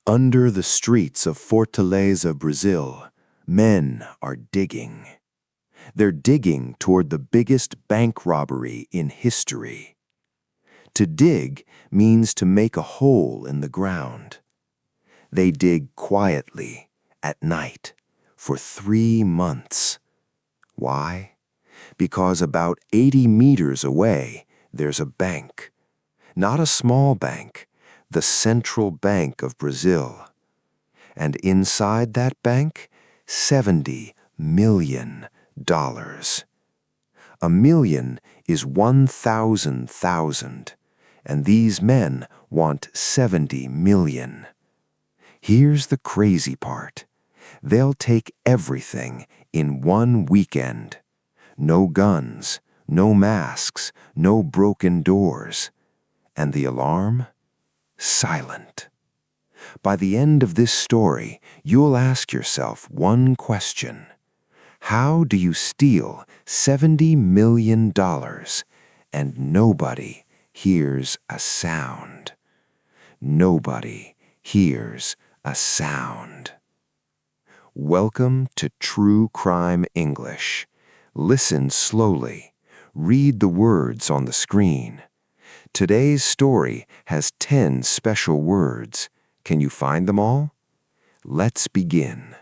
Under the streets of Fortaleza, Brazil, men are digging. They're digging toward the biggest bank robbery in history. To dig means to make a hole in the ground. They dig quietly, at night, for 3 months. Why? Because about 80 meters away, there's a bank. Not a small bank, the Central Bank of Brazil. And inside that bank, $70 million. A million is 1,000,000, and these men want 70 million. Here's the crazy part. They'll take everything in 1 weekend. No guns, no masks, no broken doors. And the alarm? Silent. By the end of this story, you'll ask yourself one question. How do you steal $70 million and nobody hears a sound? Nobody hears a sound. Welcome to True Crime English. Listen slowly. Read the words on the screen. Today's story has 10 special words. Can you find them all? Let's begin.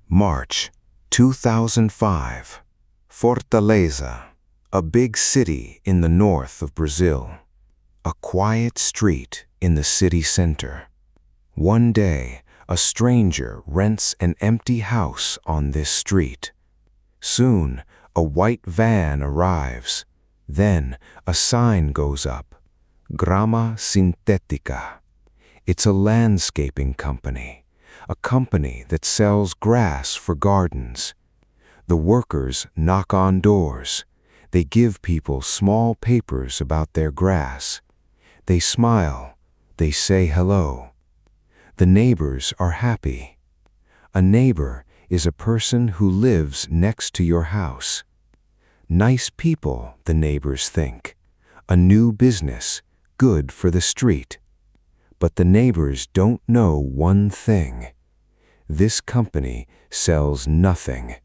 March 2005. Fortaleza, a big city in the north of Brazil. A quiet street in the city center. One day, a stranger rents an empty house on this street. Soon, a white van arrives. Then, a sign goes up. Grama Sintética. It's a landscaping company, a company that sells grass for gardens. The workers knock on doors. They give people small papers about their grass. They smile. They say hello. The neighbors are happy. A neighbor is a person who lives next to your house. Nice people, the neighbors think. A new business, good for the street. But the neighbors don't know one thing. This company sells nothing.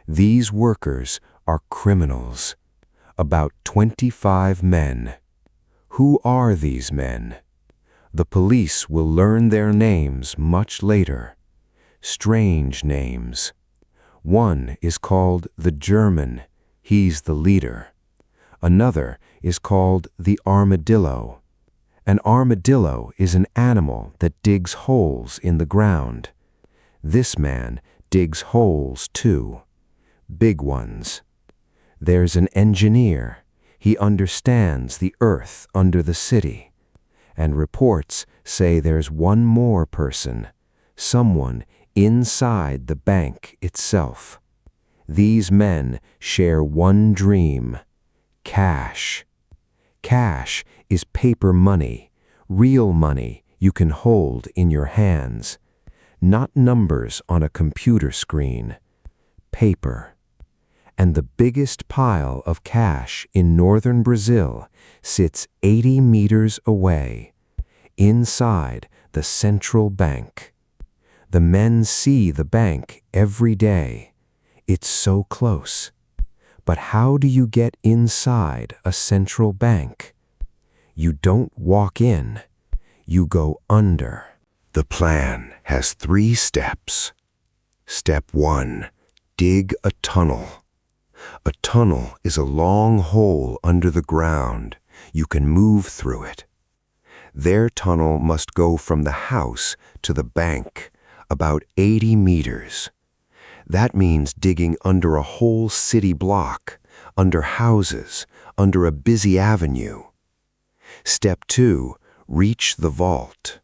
These workers are criminals. About 25 men. Who are these men? The police will learn their names much later. Strange names. One is called the German. He's the leader. Another is called the Armadillo. An armadillo is an animal that digs holes in the ground. This man digs holes too. Big ones. There's an engineer. He understands the earth under the city. And reports say there's one more person, someone inside the bank itself. These men share one dream: cash. Cash is paper money, real money you can hold in your hands, not numbers on a computer screen. Paper. And the biggest pile of cash in northern Brazil sits 80 meters away, inside the central bank. The men see the bank every day. It's so close. But how do you get inside a central bank? You don't walk in, you go under. The plan has 3 steps. Step 1, dig a tunnel. A tunnel is a long hole under the ground. You can move through it. Their tunnel must go from the house to the bank, about 80 meters. That means digging under a whole city block, under houses, under a busy avenue. Step 2, reach the vault.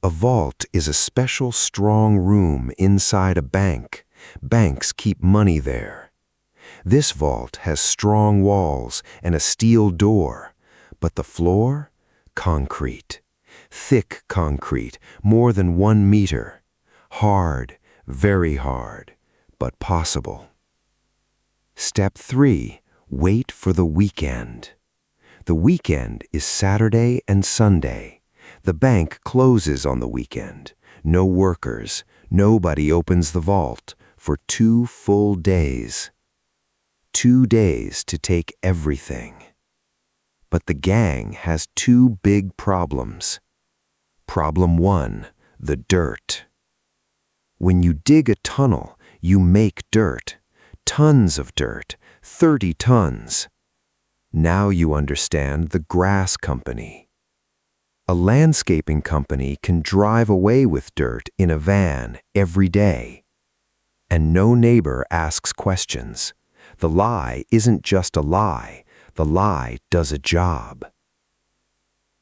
A vault is a special strong room inside a bank. Banks keep money there. This vault has strong walls and a steel door, but the floor? Concrete. Thick concrete, more than 1 meter. Hard, very hard, but possible. Step 3, wait for the weekend. The weekend is Saturday and Sunday. The bank closes on the weekend. No workers, nobody opens the vault for 2 full days. 2 days to take everything. But the gang has 2 big problems. Problem 1, the dirt. When you dig a tunnel, you make dirt. Tons of dirt, 30 tons. Now you understand the grass company. A landscaping company can drive away with dirt in a van every day. And no neighbor asks questions. The lie isn't just a lie. The lie does a job.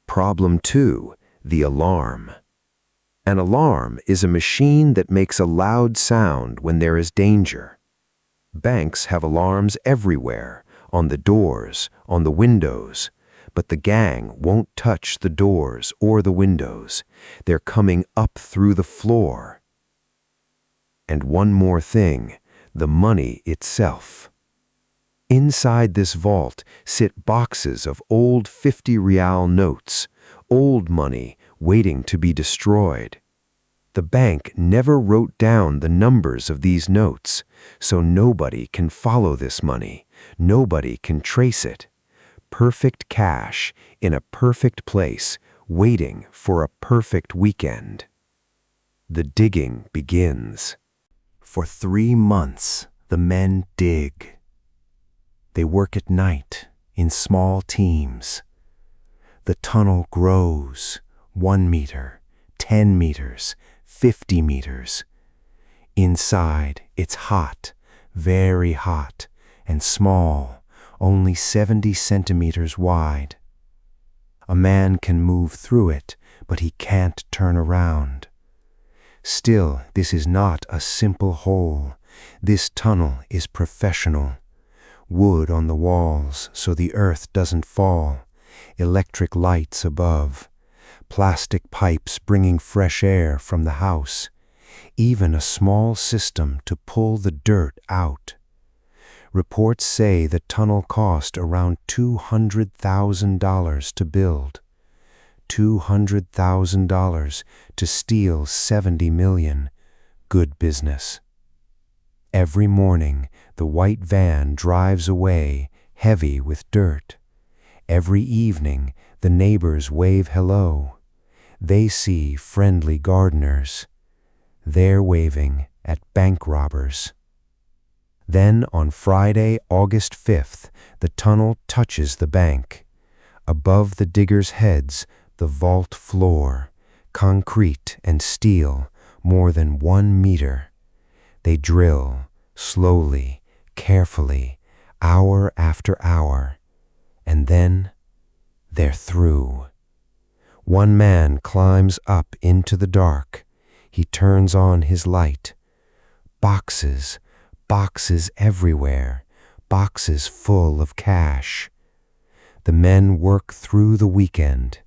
Problem 2, the alarm. An alarm is a machine that makes a loud sound when there is danger. Banks have alarms everywhere, on the doors, on the windows, but the gang won't touch the doors or the windows. They're coming up through the floor. And one more thing, the money itself. Inside this vault sit boxes of old 50-real notes, old money waiting to be destroyed. The bank never wrote down the numbers of these notes, so nobody can follow this money. Nobody can trace it. Perfect cash in a perfect place, waiting for a perfect weekend. The digging begins. For 3 months, the men dig. They work at night, in small teams. The tunnel grows, 1 meter, 10 meters, 50 meters. Inside, it's hot, very hot, and small, only 70 centimeters wide. A man can move through it, but he can't turn around. Still, this is not a simple hole. This tunnel is professional. Wood on the walls so the earth doesn't fall. Electric lights above. Plastic pipes bringing fresh air from the house. Even a small system to pull the dirt out. Reports say the tunnel cost around $200,000 to build. $200,000 to steal 70 million. Good business. Every morning, the white van drives away, heavy with dirt. Every evening, the neighbors wave hello. They see friendly gardeners. They're waving at bank robbers. Then on Friday, August 5th, the tunnel touches the bank. Above the diggers' heads, the vault floor, concrete and steel, more than 1 meter. They drill, slowly, carefully, hour after hour, and then they're through. One man climbs up into the dark. He turns on his light. Boxes, boxes everywhere, boxes full of cash. The men work through the weekend.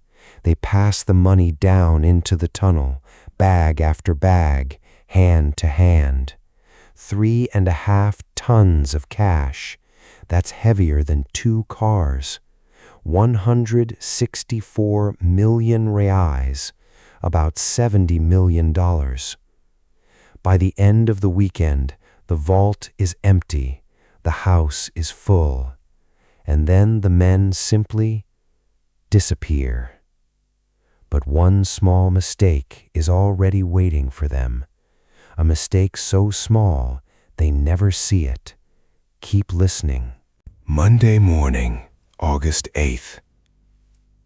They pass the money down into the tunnel, bag after bag, hand to hand. 3.5 tons of cash. That's heavier than 2 cars. 164 million reais, about $70 million. By the end of the weekend, the vault is empty, the house is full, and then the men simply disappear. But one small mistake is already waiting for them. A mistake so small they never see it. Keep listening. Monday morning, August 8th.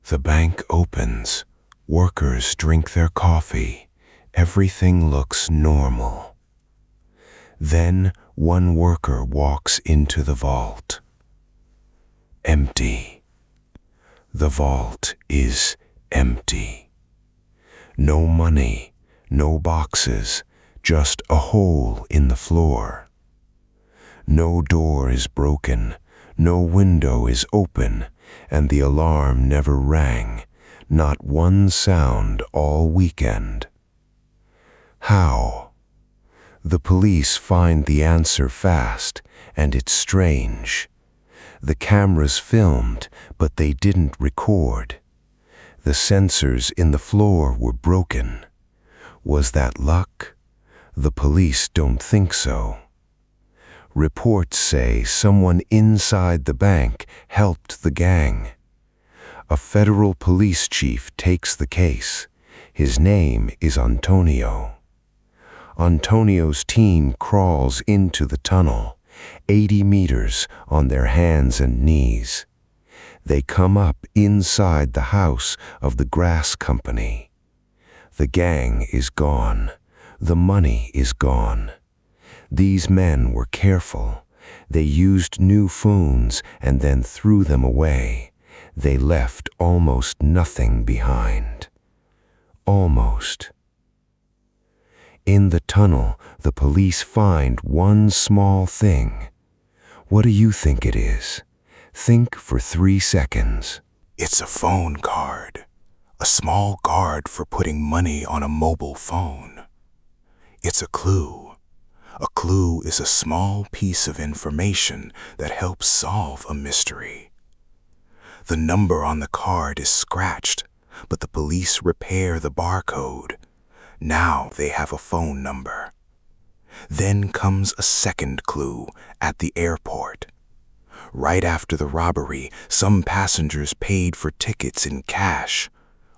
The bank opens. Workers drink their coffee. Everything looks normal. Then one worker walks into the vault. Empty. The vault is empty. No money, no boxes, just a hole in the floor. No door is broken, no window is open, and the alarm never rang, not one sound all weekend. How? The police find the answer fast, and it's strange. The cameras filmed, but they didn't record. The sensors in the floor were broken. Was that luck? The police don't think so. Reports say someone inside the bank helped the gang. A federal police chief takes the case. His name is Antonio. Antonio's team crawls into the tunnel, 80 meters on their hands and knees. They come up inside the house of the grass company. The gang is gone. The money is gone. These men were careful. They used new phones and then threw them away. They left almost nothing behind. Almost. In the tunnel, the police find one small thing. What do you think it is? Think for 3 seconds. It's a phone card. A small card for putting money on a mobile phone. It's a clue. A clue is a small piece of information that helps solve a mystery. The number on the card is scratched, but the police repair the barcode. Now they have a phone number. Then comes a second clue at the airport. Right after the robbery, some passengers paid for tickets in cash.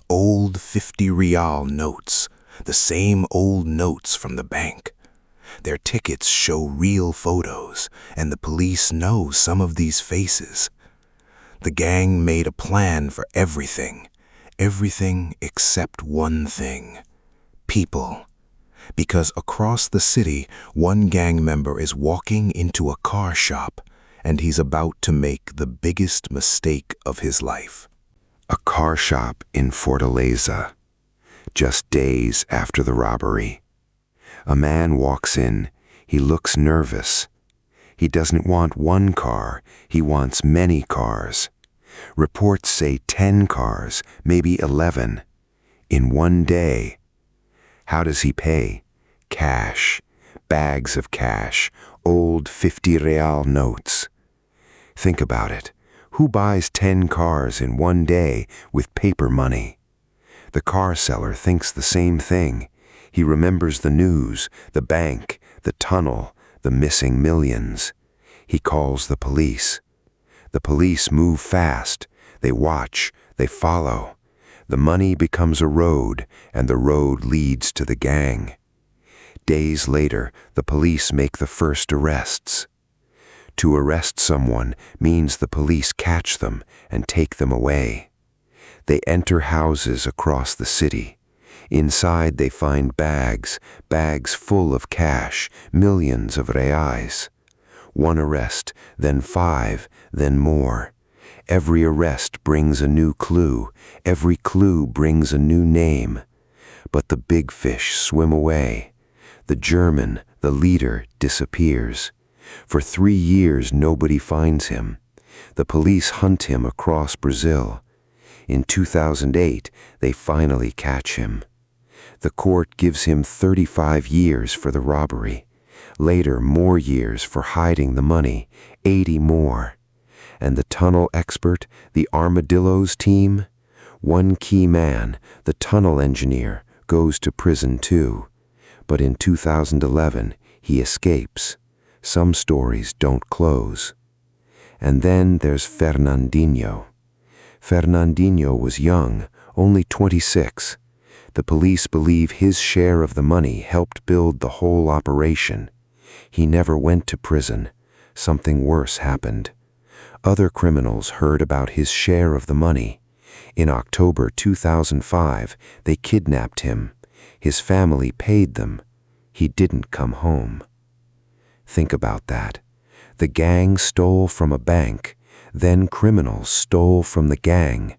Old 50 real notes, the same old notes from the bank. Their tickets show real photos, and the police know some of these faces. The gang made a plan for everything except one thing: people. Because across the city, one gang member is walking into a car shop, and he's about to make the biggest mistake of his life. A car shop in Fortaleza, just days after the robbery. A man walks in. He looks nervous. He doesn't want one car, he wants many cars. Reports say 10 cars, maybe 11. In one day. How does he pay? Cash. Bags of cash. Old 50 real notes. Think about it. Who buys 10 cars in one day with paper money? The car seller thinks the same thing. He remembers the news, the bank, the tunnel, the missing millions. He calls the police. The police move fast. They watch. They follow. The money becomes a road, and the road leads to the gang. Days later, the police make the first arrests. To arrest someone means the police catch them and take them away. They enter houses across the city. Inside they find bags full of cash, millions of reais. One arrest, then 5, then more. Every arrest brings a new clue. Every clue brings a new name. But the big fish swim away. The German, the leader, disappears. For 3 years nobody finds him. The police hunt him across Brazil. In 2008, they finally catch him. The court gives him 35 years for the robbery. Later, more years for hiding the money, 80 more. And the tunnel expert, the Armadillo's team? One key man, the tunnel engineer, goes to prison too. But in 2011, he escapes. Some stories don't close. And then there's Fernandinho. Fernandinho was young, only 26. The police believe his share of the money helped build the whole operation. He never went to prison. Something worse happened. Other criminals heard about his share of the money. In October 2005, they kidnapped him. His family paid them. He didn't come home. Think about that. The gang stole from a bank, then criminals stole from the gang.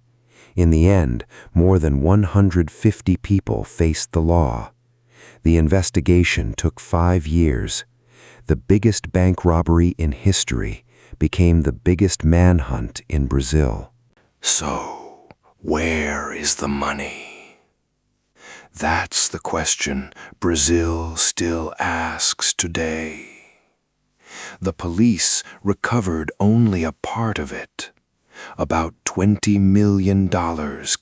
In the end, more than 150 people faced the law. The investigation took 5 years. The biggest bank robbery in history became the biggest manhunt in Brazil. So, where is the money? That's the question Brazil still asks today. The police recovered only a part of it. About $20 million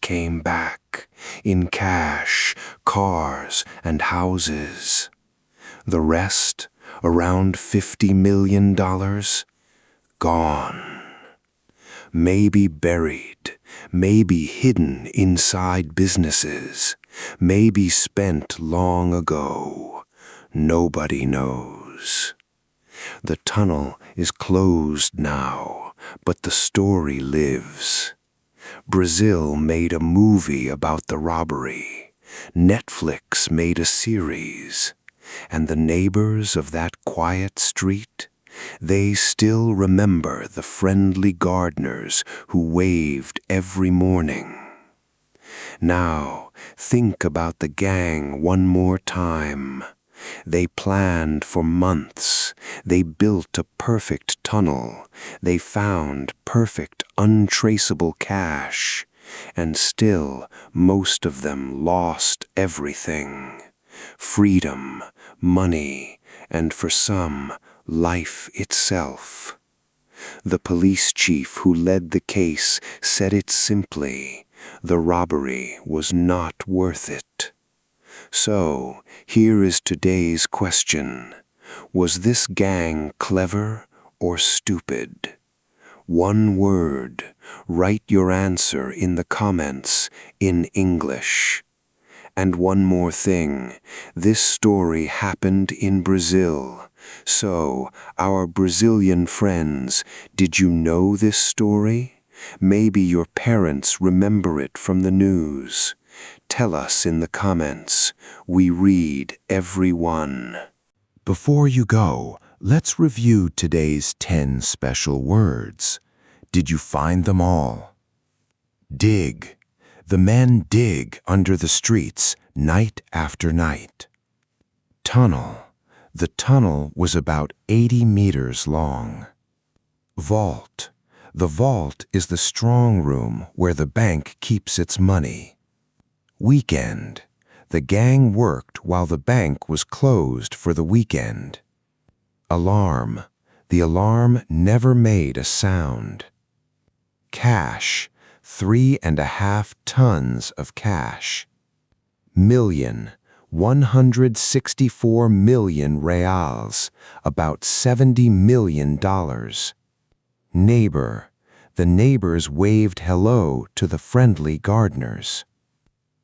came back in cash, cars, and houses. The rest, around $50 million, gone. Maybe buried, maybe hidden inside businesses, maybe spent long ago. Nobody knows. The tunnel is closed now, but the story lives. Brazil made a movie about the robbery. Netflix made a series. And the neighbors of that quiet street, they still remember the friendly gardeners who waved every morning. Now, think about the gang one more time. They planned for months. They built a perfect tunnel. They found perfect, untraceable cash. And still, most of them lost everything. Freedom, money, and for some, life itself. The police chief who led the case said it simply: the robbery was not worth it. So, here is today's question. Was this gang clever or stupid? One word. Write your answer in the comments in English. And one more thing, this story happened in Brazil. So, our Brazilian friends, did you know this story? Maybe your parents remember it from the news. Tell us in the comments. We read every one. Before you go, let's review today's 10 special words. Did you find them all? Dig. The men dig under the streets night after night. Tunnel. The tunnel was about 80 meters long. Vault. The vault is the strong room where the bank keeps its money. Weekend. The gang worked while the bank was closed for the weekend. Alarm. The alarm never made a sound. Cash. 3.5 tons of cash. Million. 164 million reals, about $70 million. Neighbor. The neighbors waved hello to the friendly gardeners.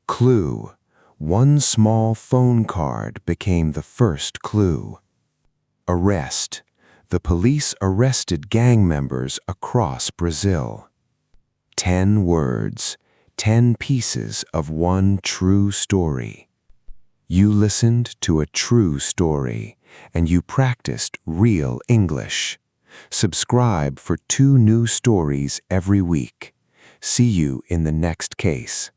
Clue. One small phone card became the first clue. Arrest. The police arrested gang members across Brazil. 10 words, 10 pieces of one true story. You listened to a true story, and you practiced real English. Subscribe for 2 new stories every week. See you in the next case.